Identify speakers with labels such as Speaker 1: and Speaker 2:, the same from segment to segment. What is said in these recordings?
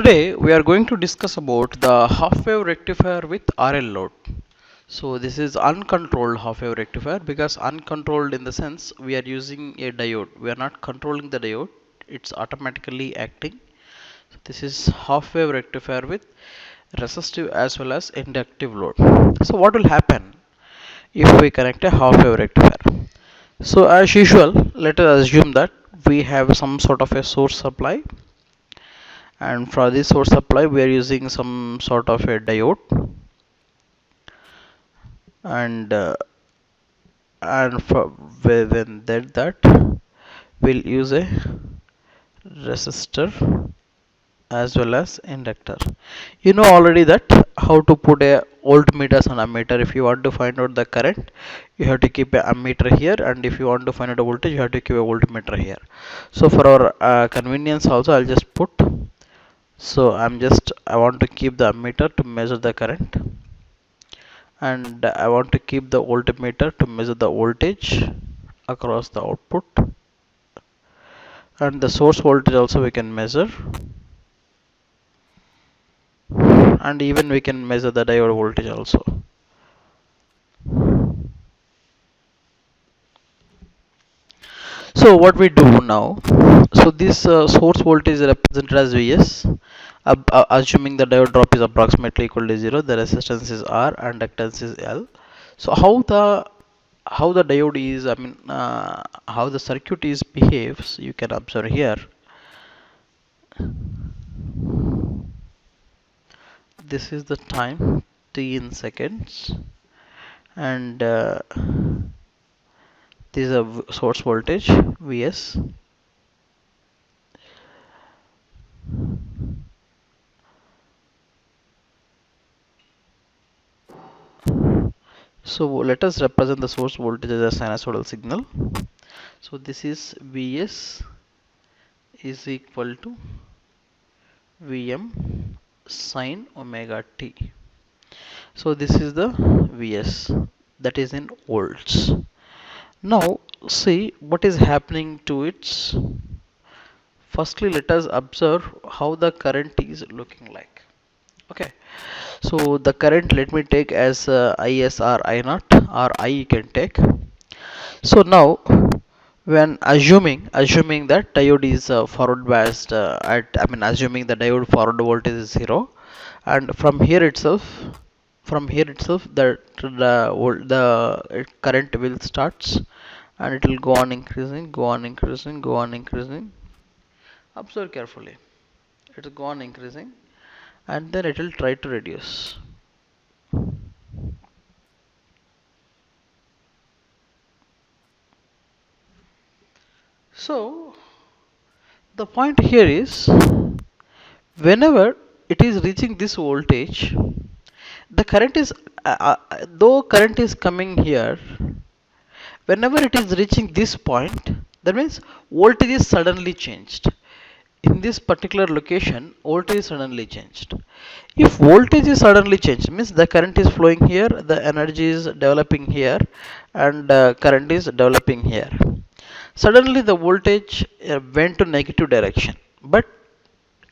Speaker 1: Today we are going to discuss about the half-wave rectifier with RL load. So this is uncontrolled half-wave rectifier because uncontrolled in the sense we are using a diode. We are not controlling the diode. It's automatically acting. So this is half-wave rectifier with resistive as well as inductive load. So what will happen if we connect a half-wave rectifier? So as usual, let us assume that we have some sort of a source supply, and for this source supply we are using some sort of a diode, and for when that we'll use a resistor as well as inductor. You know already that how to put a voltmeters on ammeter. If you want to find out the current, you have to keep a ammeter here, and if you want to find out a voltage, you have to keep a voltmeter here. So for our convenience also, I'll just put. So I want to keep the ammeter to measure the current, and I want to keep the voltmeter to measure the voltage across the output, and the source voltage also we can measure, and even we can measure the diode voltage also. So what we do now, so this source voltage is represented as Vs, assuming the diode drop is approximately equal to 0, the resistance is R and inductance is L. So how the diode is, how the circuit is behaves, you can observe here. This is the time t in seconds, and this is a source voltage Vs. So let us represent the source voltage as a sinusoidal signal. So this is Vs is equal to Vm sine omega t. So this is the Vs, that is in volts. Now see what is happening to its. Firstly, let us observe how the current is looking like. Okay, so the current, let me take as Is or I naught, or I you can take. So now when assuming that diode is forward biased assuming the diode forward voltage is 0, and from here itself the current will starts, and it will go on increasing, observe carefully. It will go on increasing, and then it will try to reduce. So the point here is, whenever it is reaching this voltage, the current is though current is coming here, whenever it is reaching this point, that means voltage is suddenly changed. In this particular location, voltage is suddenly changed. If voltage is suddenly changed, means the current is flowing here, the energy is developing here, and current is developing here. Suddenly the voltage went to negative direction, but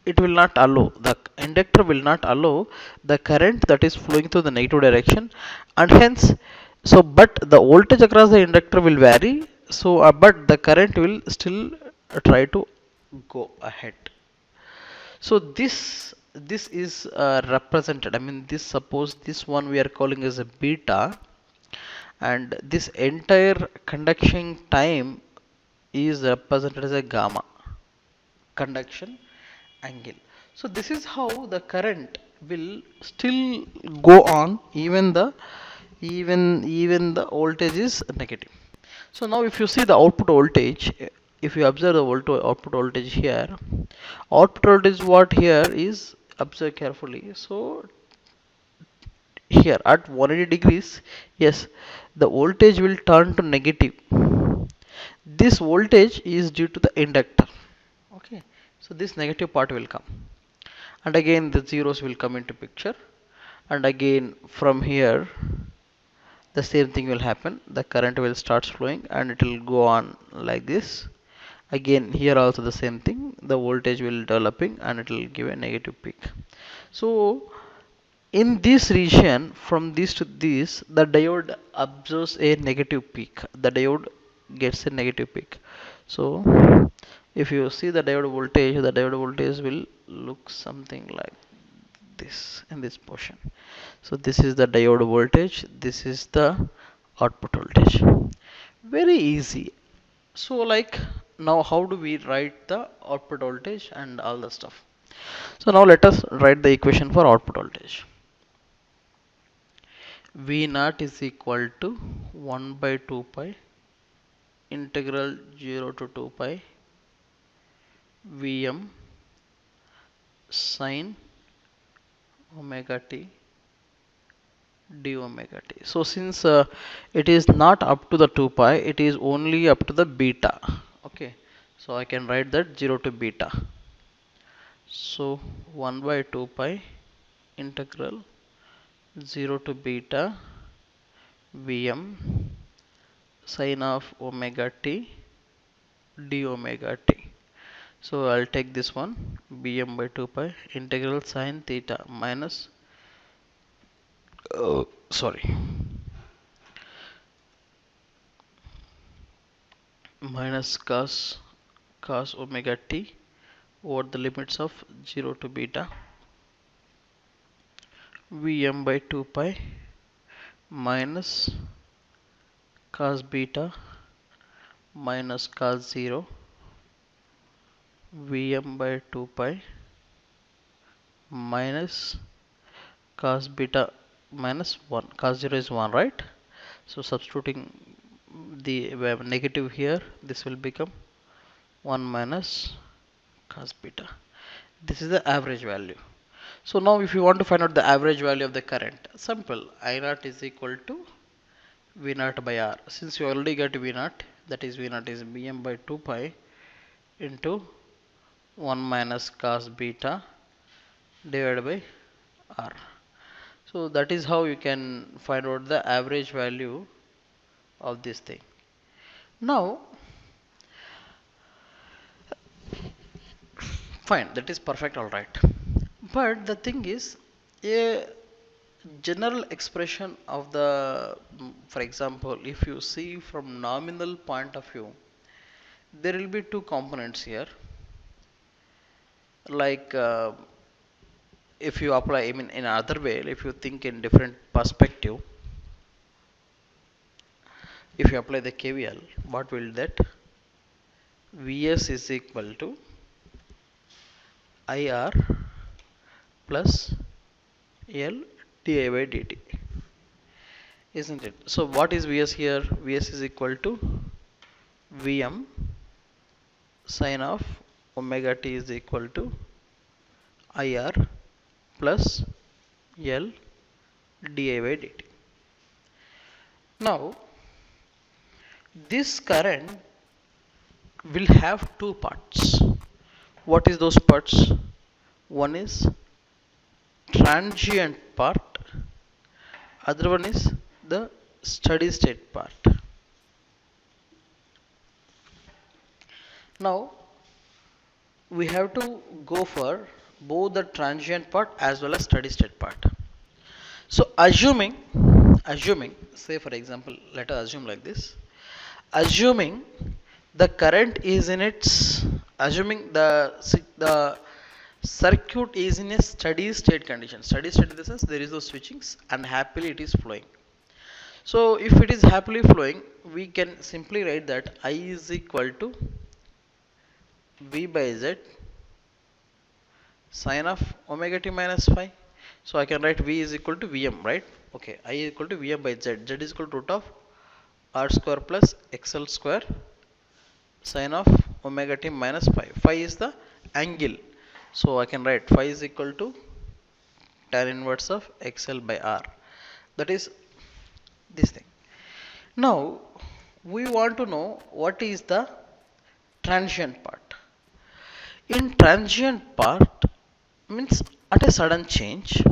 Speaker 1: it will not allow, the inductor will not allow the current that is flowing through the negative direction, and hence, so but the voltage across the inductor will vary, so but the current will still try to go ahead. So this is represented, this, suppose this one we are calling as a beta, and this entire conduction time is represented as a gamma, conduction angle. So this is how the current will still go on, even the voltage is negative. So now if you see the output voltage, if you observe the output voltage here, output voltage what here is, observe carefully. So here at 180 degrees, yes, the voltage will turn to negative. This voltage is due to the inductor. Okay, so this negative part will come, and again the zeros will come into picture, and again from here the same thing will happen. The current will start flowing, and it will go on like this, Again here also the same thing, the voltage will developing and it will give a negative peak. So in this region from this to this, the diode observes a negative peak. The diode gets a negative peak. So if you see the diode voltage will look something like this in this portion. So this is the diode voltage, this is the output voltage. Very easy. So like now how do we write the output voltage and all the stuff? So now let us write the equation for output voltage. V naught is equal to 1 by 2 pi integral 0 to 2 pi Vm sine omega t d omega t. So since it is not up to the 2 pi, it is only up to the beta. Okay, so I can write that 0 to beta. So 1 by 2 pi integral 0 to beta Vm sine of omega t d omega t. So I'll take this one Bm by 2 pi integral sine theta minus sorry minus cos omega t over the limits of 0 to beta Vm by 2 pi minus cos beta minus cos 0 Vm by 2 pi minus cos beta minus 1. Cos 0 is 1, right? So substituting the negative here, this will become 1 minus cos beta. This is the average value. So now if you want to find out the average value of the current, simple, I naught is equal to V naught by R. Since you already got V naught, that is V naught is Bm by 2 pi into 1 minus cos beta divided by R. So that is how you can find out the average value of this thing. Now fine, that is perfect, all right. But the thing is, a general expression of the, for example, if you see from nominal point of view, there will be two components here. Like if you apply, I mean, in another way, if you think in different perspective, if you apply the KVL, what will that? Vs is equal to IR plus L di by dt, isn't it? So what is Vs here? Vs is equal to Vm sine of omega t is equal to IR plus L di by dt. Now this current will have two parts. What is those parts? One is transient part, other one is the steady state part. Now we have to go for both the transient part as well as steady state part. So assuming say for example, let us assume like this, assuming the current is in its, assuming the circuit is in a steady state condition. Steady state in the sense there is no switchings and happily it is flowing. So if it is happily flowing, we can simply write that I is equal to V by Z sine of omega t minus phi. So I can write V is equal to Vm, right? Okay, I is equal to Vm by Z. Z is equal to root of R square plus XL square sine of omega t minus phi. Phi is the angle. So I can write phi is equal to tan inverse of XL by R. That is this thing. Now we want to know what is the transient part. In transient part means at a sudden change,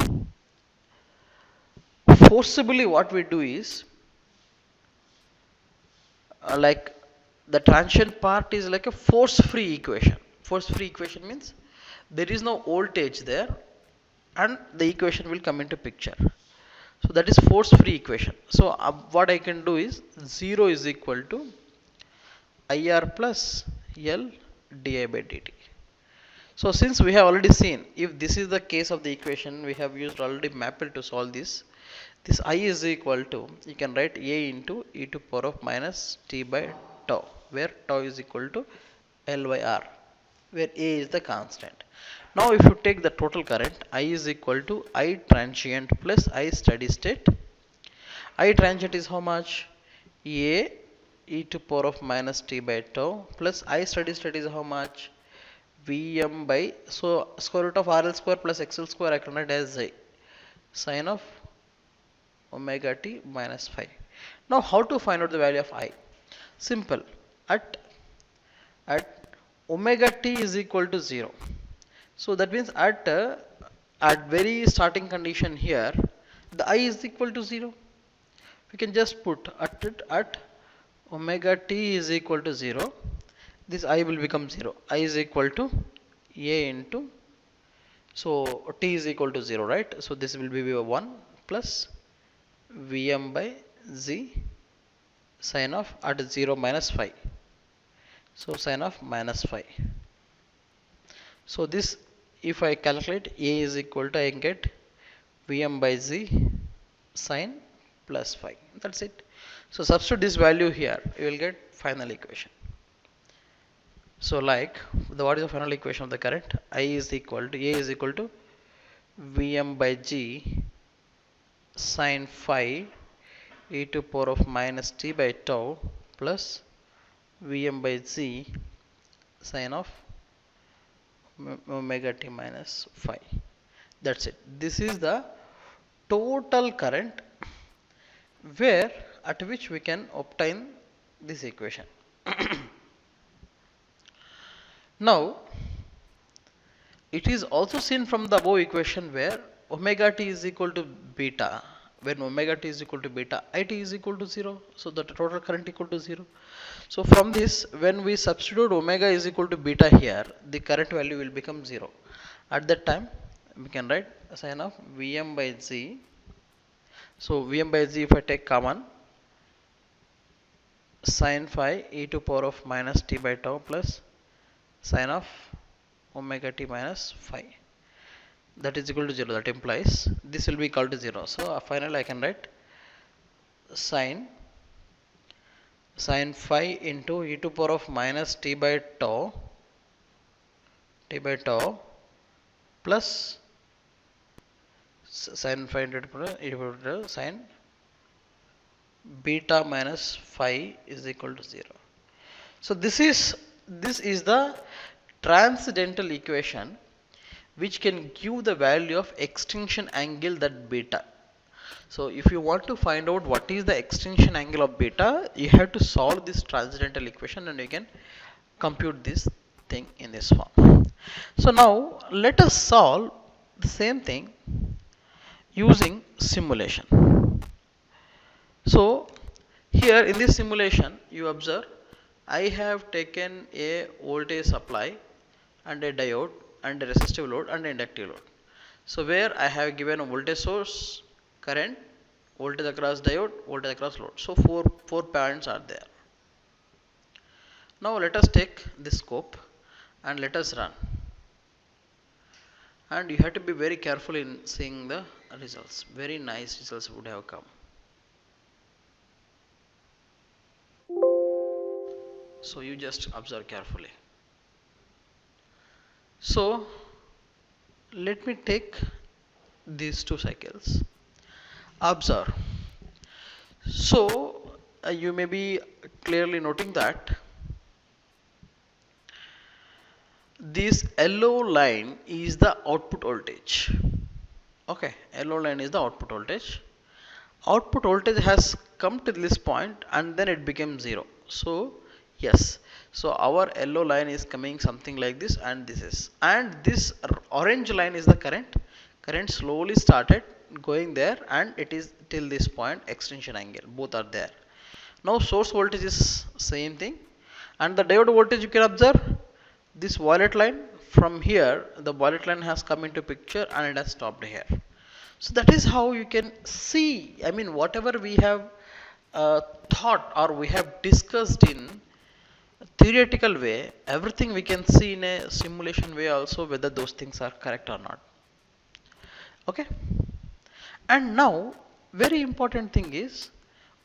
Speaker 1: forcibly what we do is like The transient part is like a force free equation. Force free equation means there is no voltage there and the equation will come into picture. So that is force free equation. So what I can do is 0 is equal to IR plus L di by dt. So since we have already seen, if this is the case of the equation, we have used already Maple to solve this. This I is equal to, you can write A into e to power of minus t by tau, where tau is equal to L by R, where A is the constant. Now if you take the total current, I is equal to I transient plus I steady state. I transient is how much? A e to power of minus t by tau plus I steady state is how much? Vm by, so square root of RL square plus XL square I can write as sine of omega t minus phi. Now how to find out the value of I? Simple. At omega t is equal to 0. So that means at very starting condition here, the I is equal to 0. We can just put at omega t is equal to 0. This I will become 0. I is equal to A into, so t is equal to 0, right? So this will be 1 plus Vm by z sine of at 0 minus phi. So sine of minus phi. So this, if I calculate, A is equal to, I can get Vm by z sine plus phi. That's it. So substitute this value here, you will get final equation. So like, what is the final equation of the current? I is equal to, A is equal to Vm by g sine phi e to power of minus t by tau plus Vm by z sine of omega t minus phi. That's it. This is the total current where at which we can obtain this equation. Now, it is also seen from the above equation where omega t is equal to beta. When omega t is equal to beta, it is equal to 0. So the total current equal to 0. So from this, when we substitute omega is equal to beta here, the current value will become 0. At that time, we can write sine of Vm by z. So Vm by z, if I take common, sine phi e to power of minus t by tau plus sine of omega t minus phi. That is equal to 0. That implies this will be equal to 0. So finally I can write sine phi into e to power of minus t by tau plus sine phi into e to power of sine beta minus phi is equal to 0. So this is the transcendental equation which can give the value of extinction angle, that beta. So if you want to find out what is the extinction angle of beta, you have to solve this transcendental equation and you can compute this thing in this form. So now let us solve the same thing using simulation. So here in this simulation, you observe I have taken a voltage supply and a diode and a resistive load and inductive load. So where I have given a voltage source, current, voltage across diode, voltage across load. So four points are there. Now let us take this scope and let us run. And you have to be very careful in seeing the results. Very nice results would have come. So you just observe carefully. So let me take these 2 cycles. Observe. So you may be clearly noting that this yellow line is the output voltage. Okay, yellow line is the output voltage. Output voltage has come to this point and then it became 0. So yes, so our yellow line is coming something like this, and this orange line is the current slowly started going there and it is till this point, extinction angle, both are there. Now source voltage is same thing, And the diode voltage, you can observe this violet line. From here the violet line has come into picture and it has stopped here. So that is how you can see, I mean, whatever we have thought or we have discussed in theoretical way, everything we can see in a simulation way also, whether those things are correct or not. Okay. And now very important thing is,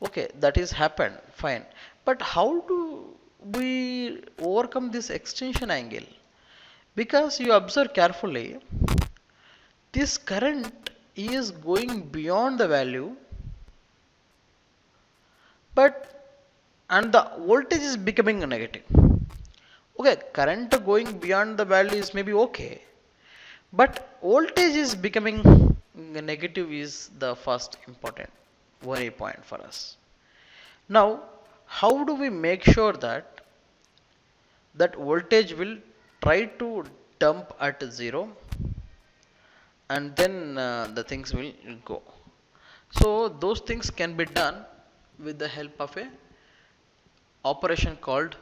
Speaker 1: okay, that is happened, fine, but how do we overcome this extension angle? Because you observe carefully, this current is going beyond the value, but and the voltage is becoming negative. Okay, current going beyond the value is maybe okay, but voltage is becoming negative is the first important worry point for us. Now, how do we make sure that that voltage will try to dump at 0 and then the things will go? So those things can be done with the help of a operation called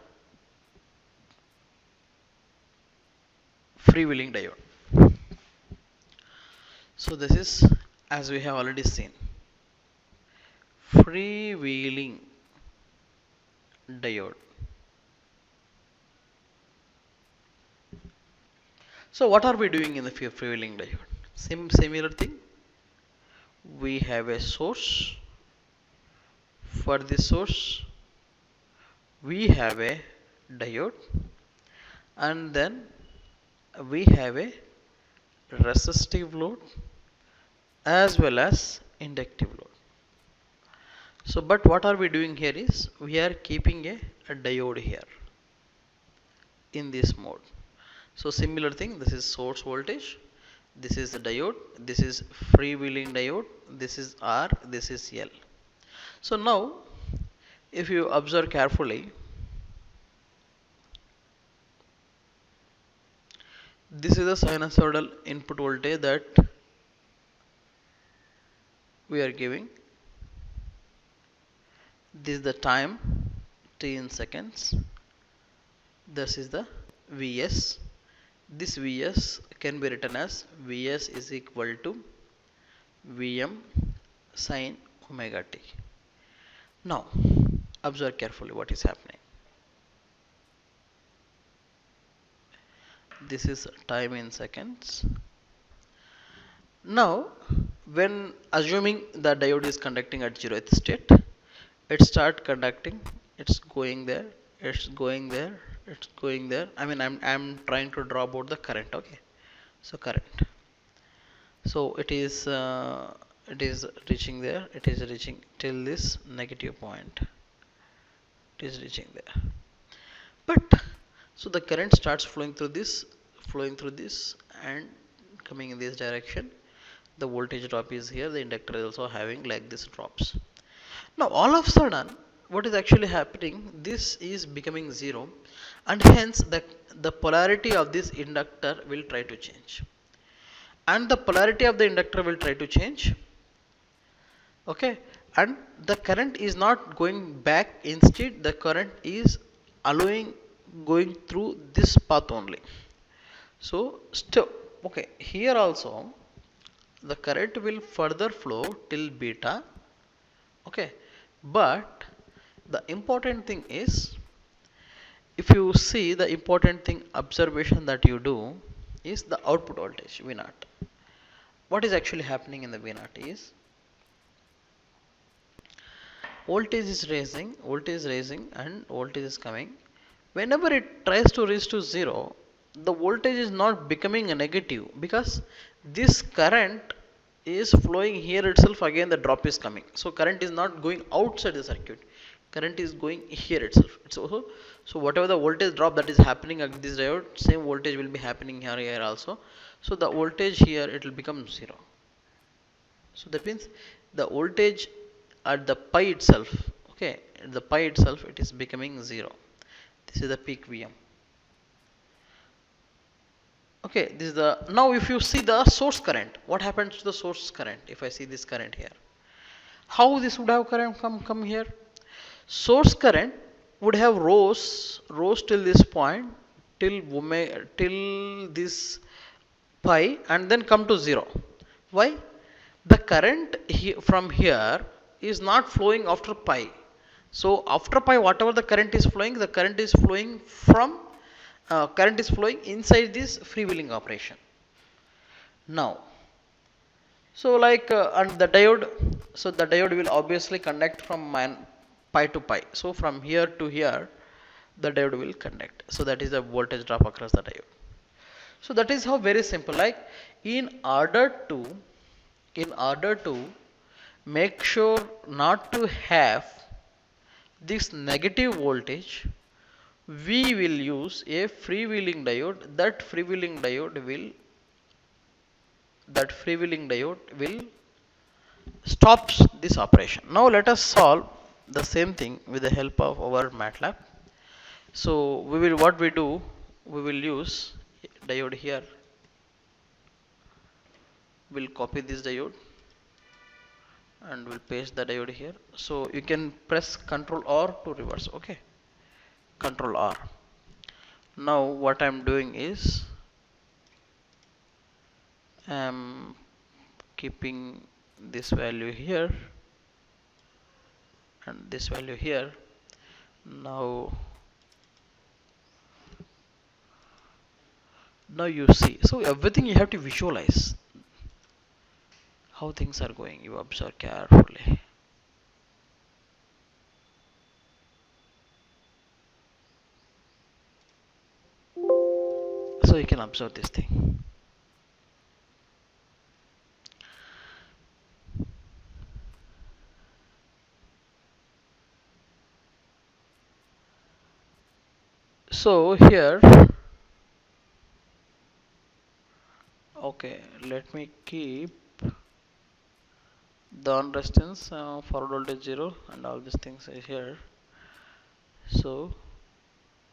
Speaker 1: freewheeling diode. So this is, as we have already seen, freewheeling diode. So what are we doing in the freewheeling diode? Similar thing. We have a source. For this source, we have a diode, and then we have a resistive load as well as inductive load. So, but what are we doing here is, we are keeping a diode here in this mode. So similar thing, this is source voltage, this is the diode, this is freewheeling diode, this is R, this is L. So now if you observe carefully, this is the sinusoidal input voltage that we are giving. This is the time t in seconds. This is the Vs. This Vs can be written as Vs is equal to Vm sin omega t. Now observe carefully what is happening. This is time in seconds. Now when assuming the diode is conducting at 0th state, it start conducting, it's going there, it's going there, it's going there. I mean, I'm trying to draw about the current. Okay, so current, so it is reaching there, it is reaching till this negative point, it is reaching there. But so the current starts flowing through this and coming in this direction. The voltage drop is here, the inductor is also having like this drops. Now all of a sudden what is actually happening, this is becoming 0, and hence the polarity of this inductor will try to change, and the polarity of the inductor will try to change. Okay, and the current is not going back, instead the current is allowing going through this path only. So still, okay, here also the current will further flow till beta. Okay, but the important thing is, if you see, the important thing observation that you do is the output voltage V naught. What is actually happening in the V naught is, voltage is rising and voltage is coming. Whenever it tries to reach to 0, the voltage is not becoming a negative, because this current is flowing here itself, again the drop is coming. So current is not going outside the circuit, current is going here itself. It's also, so whatever the voltage drop that is happening at this diode, same voltage will be happening here also. So the voltage here, it will become 0. So that means the voltage at the pi itself, okay, the pi itself, it is becoming 0. This is the peak Vm. Okay, this is the, now if you see the source current, what happens to the source current? If I see this current here, how this would have current come here? Source current would have rose till this point, till this pi, and then come to 0. Why? The current from here is not flowing after pi. So after pi, whatever the current is flowing, the current is flowing from current is flowing inside this freewheeling operation. Now, so like and the diode, so the diode will obviously connect from pi to pi. So from here to here, the diode will connect. So that is the voltage drop across the diode. So that is how very simple. Like in order to make sure not to have this negative voltage, we will use a freewheeling diode. That freewheeling diode will stops this operation. Now let us solve the same thing with the help of our Matlab. So we will, what we do, we will use diode here. We'll copy this diode and we'll paste the diode here. So you can press Ctrl R to reverse. Okay, Ctrl R. Now what I'm doing is I'm keeping this value here and this value here. Now you see, so everything you have to visualize how things are going. You observe carefully. So you can observe this thing. So here, okay, let me keep the on resistance forward voltage 0 and all these things is here. So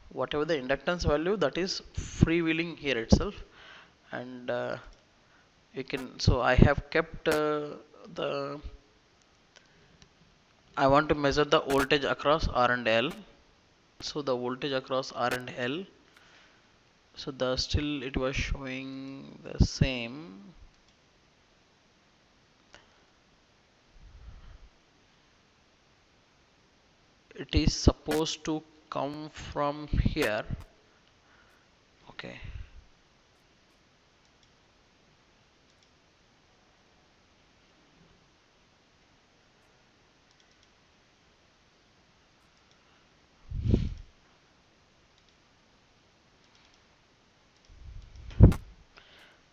Speaker 1: whatever the inductance value, that is freewheeling here itself, and you can, so I have kept the, I want to measure the voltage across R and L. So the voltage across R and L, so the still it was showing the same. It is supposed to come from here. Okay.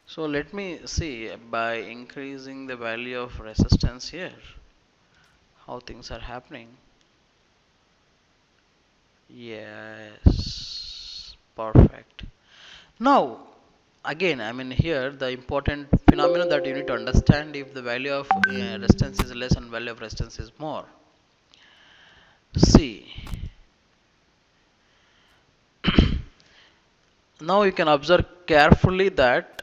Speaker 1: So let me see, by increasing the value of resistance here, how things are happening. Yes, perfect. Now again, I mean, here the important phenomenon that you need to understand, if the value of resistance is less and value of resistance is more. See, now you can observe carefully that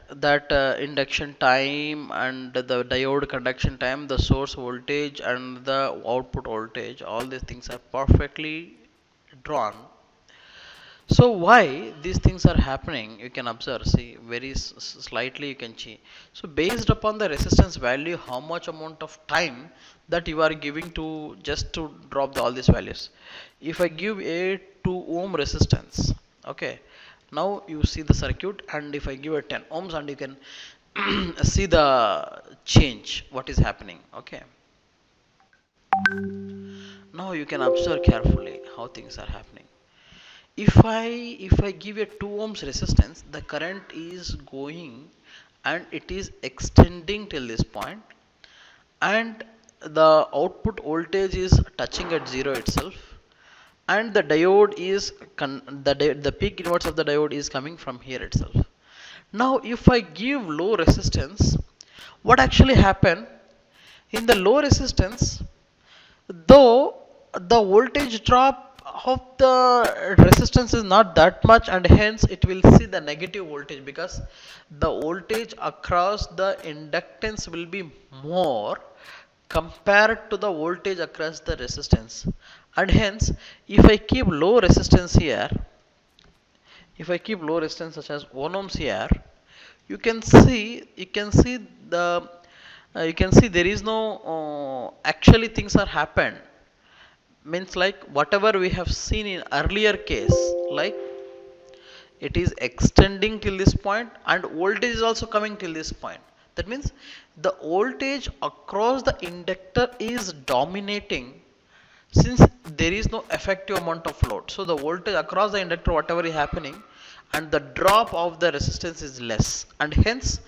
Speaker 1: induction time and the diode conduction time, the source voltage and the output voltage, all these things are perfectly drawn. So why these things are happening, you can observe. See, very slightly you can see. So based upon the resistance value, how much amount of time that you are giving to just to drop all these values. If I give a 2 ohm resistance, okay, now you see the circuit, and if I give a 10 ohms, and you can see the change what is happening. Okay, now you can observe carefully how things are happening. If I give a 2 ohms resistance, the current is going and it is extending till this point, and the output voltage is touching at 0 itself, and the diode is the peak inverse of the diode is coming from here itself. Now if I give low resistance, what actually happen in the low resistance, though the voltage drop of the resistance is not that much, and hence it will see the negative voltage, because the voltage across the inductance will be more compared to the voltage across the resistance, and hence if I keep low resistance here, if I keep low resistance such as 1 ohms here, you can see the you can see there is no actually things are happened, means like whatever we have seen in earlier case, like it is extending till this point and voltage is also coming till this point. That means the voltage across the inductor is dominating, since there is no effective amount of load. So the voltage across the inductor whatever is happening, and the drop of the resistance is less, and hence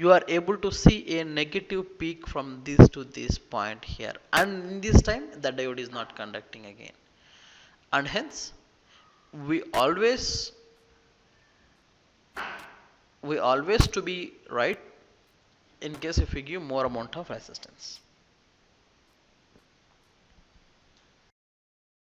Speaker 1: you are able to see a negative peak from this to this point here, and in this time the diode is not conducting again, and hence we always to be right in case if we give more amount of resistance.